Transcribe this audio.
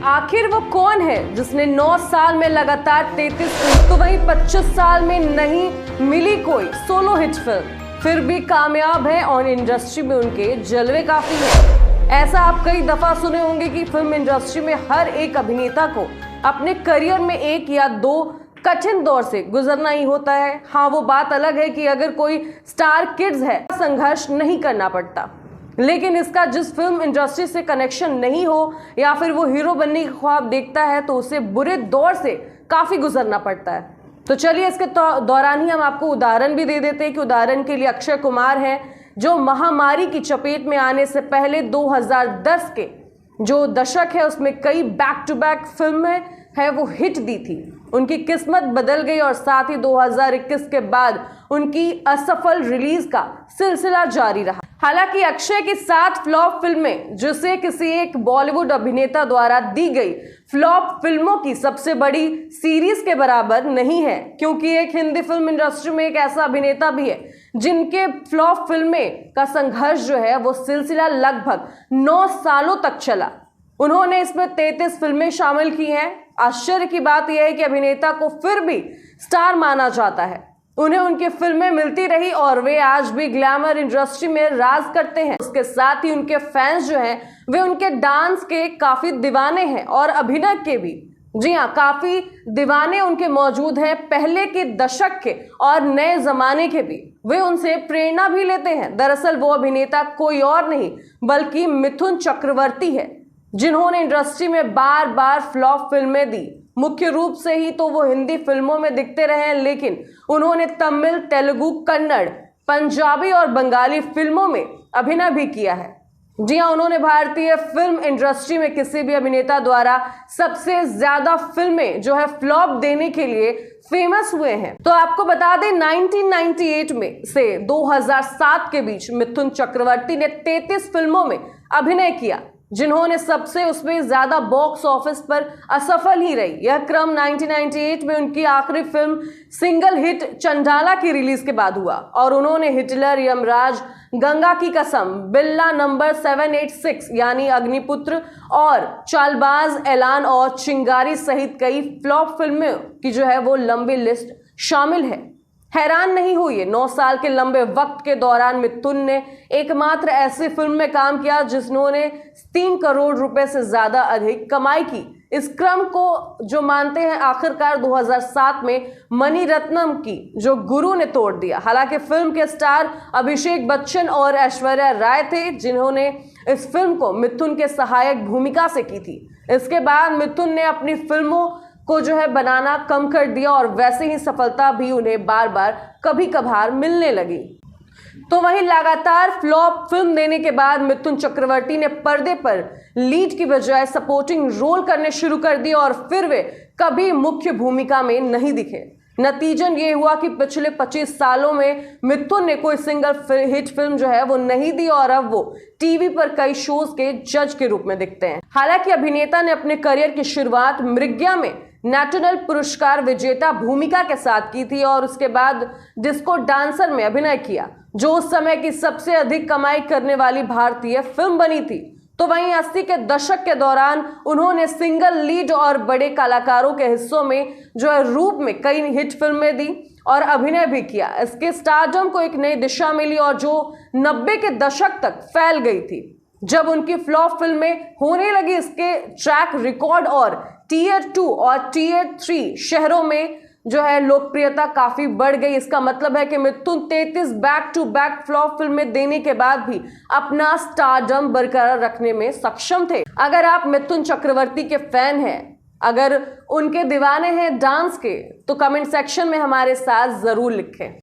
आखिर वो कौन है जिसने 9 साल में लगातार 33 फिल्म, तो वहीं 25 साल में नहीं मिली कोई सोलो हिट फिल्म, फिर भी कामयाब है और इंडस्ट्री में उनके जलवे काफी है। ऐसा आप कई दफा सुने होंगे कि फिल्म इंडस्ट्री में हर एक अभिनेता को अपने करियर में 1 या 2 कठिन दौर से गुजरना ही होता है। हाँ, वो बात अलग है कि अगर कोई स्टार किड्स है, संघर्ष नहीं करना पड़ता, लेकिन इसका जिस फिल्म इंडस्ट्री से कनेक्शन नहीं हो या फिर वो हीरो बनने की ख्वाब देखता है तो उसे बुरे दौर से काफी गुजरना पड़ता है। तो चलिए इसके दौरान ही हम आपको उदाहरण भी दे देते हैं कि उदाहरण के लिए अक्षय कुमार हैं, जो महामारी की चपेट में आने से पहले 2010 के जो दशक है उसमें कई बैक टू बैक फिल्में है वो हिट दी थी। उनकी किस्मत बदल गई और साथ ही 2021 के बाद उनकी असफल रिलीज का सिलसिला जारी रहा। हालांकि अक्षय की 7 फ्लॉप फिल्में, जिसे किसी एक बॉलीवुड अभिनेता द्वारा दी गई फ्लॉप फिल्मों की सबसे बड़ी सीरीज के बराबर नहीं है, क्योंकि एक हिंदी फिल्म इंडस्ट्री में एक ऐसा अभिनेता भी है जिनके फ्लॉप फिल्में का संघर्ष जो है वो सिलसिला लगभग 9 सालों तक चला। उन्होंने इसमें 33 फिल्में शामिल की हैं। आश्चर्य की बात यह है कि अभिनेता को फिर भी स्टार माना जाता है, उन्हें उनकी फिल्में मिलती रही और वे आज भी ग्लैमर इंडस्ट्री में राज करते हैं। उसके साथ ही उनके फैंस जो हैं वे उनके डांस के काफी दीवाने हैं और अभिनय के भी, जी हाँ, काफी दीवाने उनके मौजूद हैं, पहले के दशक के और नए जमाने के भी। वे उनसे प्रेरणा भी लेते हैं। दरअसल वो अभिनेता कोई और नहीं बल्कि मिथुन चक्रवर्ती है, जिन्होंने इंडस्ट्री में बार बार फ्लॉप फिल्में दी। मुख्य रूप से ही तो वो हिंदी फिल्मों में दिखते रहे हैं, लेकिन उन्होंने तमिल, तेलुगु, कन्नड़, पंजाबी और बंगाली फिल्मों में अभिनय भी किया है। जी हाँ, उन्होंने भारतीय फिल्म इंडस्ट्री में किसी भी अभिनेता द्वारा सबसे ज्यादा फिल्में जो है फ्लॉप देने के लिए फेमस हुए हैं। तो आपको बता दें 1998 में से 2007 के बीच मिथुन चक्रवर्ती ने 33 फिल्मों में अभिनय किया, जिन्होंने सबसे उसमें ज्यादा बॉक्स ऑफिस पर असफल ही रही। यह क्रम 1998 में उनकी आखिरी फिल्म सिंगल हिट चंडाला की रिलीज के बाद हुआ और उन्होंने हिटलर, यमराज, गंगा की कसम, बिल्ला नंबर 786 यानी अग्निपुत्र और चालबाज, ऐलान और चिंगारी सहित कई फ्लॉप फिल्मों की जो है वो लंबी लिस्ट शामिल है। हैरान नहीं हुई, 9 साल के लंबे वक्त के दौरान मिथुन ने एकमात्र ऐसी फिल्म में काम किया जिन्होंने 3 करोड़ रुपए से ज्यादा अधिक कमाई की। इस क्रम को जो मानते हैं आखिरकार 2007 में मणिरत्नम की जो गुरु ने तोड़ दिया। हालांकि फिल्म के स्टार अभिषेक बच्चन और ऐश्वर्या राय थे, जिन्होंने इस फिल्म को मिथुन के सहायक भूमिका से की थी। इसके बाद मिथुन ने अपनी फिल्मों को जो है बनाना कम कर दिया और वैसे ही सफलता भी उन्हें बार बार कभी कभार मिलने लगी। तो वहीं लगातार फ्लॉप फिल्म देने के बाद मिथुन चक्रवर्ती ने पर्दे पर लीड की बजाय सपोर्टिंग रोल करने शुरू कर दिए और फिर वे कभी मुख्य भूमिका में नहीं दिखे। नतीजन ये हुआ कि पिछले 25 सालों में मिथुन ने कोई सिंगल हिट फिल्म जो है वो नहीं दी और अब वो टीवी पर कई शोज के जज के रूप में दिखते हैं। हालांकि अभिनेता ने अपने करियर की शुरुआत मृग्या में नेशनल पुरस्कार विजेता भूमिका के साथ की थी और उसके बाद डिस्को डांसर में अभिनय किया, जो उस समय की सबसे अधिक कमाई करने वाली भारतीय फिल्म बनी थी। तो वहीं 80 के दशक के दौरान उन्होंने सिंगल लीड और बड़े कलाकारों के हिस्सों में जो है रूप में कई हिट फिल्में दी और अभिनय भी किया। इसके स्टारडम को एक नई दिशा मिली और जो 90 के दशक तक फैल गई थी। जब उनकी फ्लॉप फिल्में होने लगी, इसके ट्रैक रिकॉर्ड और टीयर 2 और टीयर 3 शहरों में जो है लोकप्रियता काफी बढ़ गई। इसका मतलब है कि मिथुन 33 बैक टू बैक फ्लॉप फिल्में देने के बाद भी अपना स्टारडम बरकरार रखने में सक्षम थे। अगर आप मिथुन चक्रवर्ती के फैन हैं, अगर उनके दीवाने हैं डांस के, तो कमेंट सेक्शन में हमारे साथ जरूर लिखें।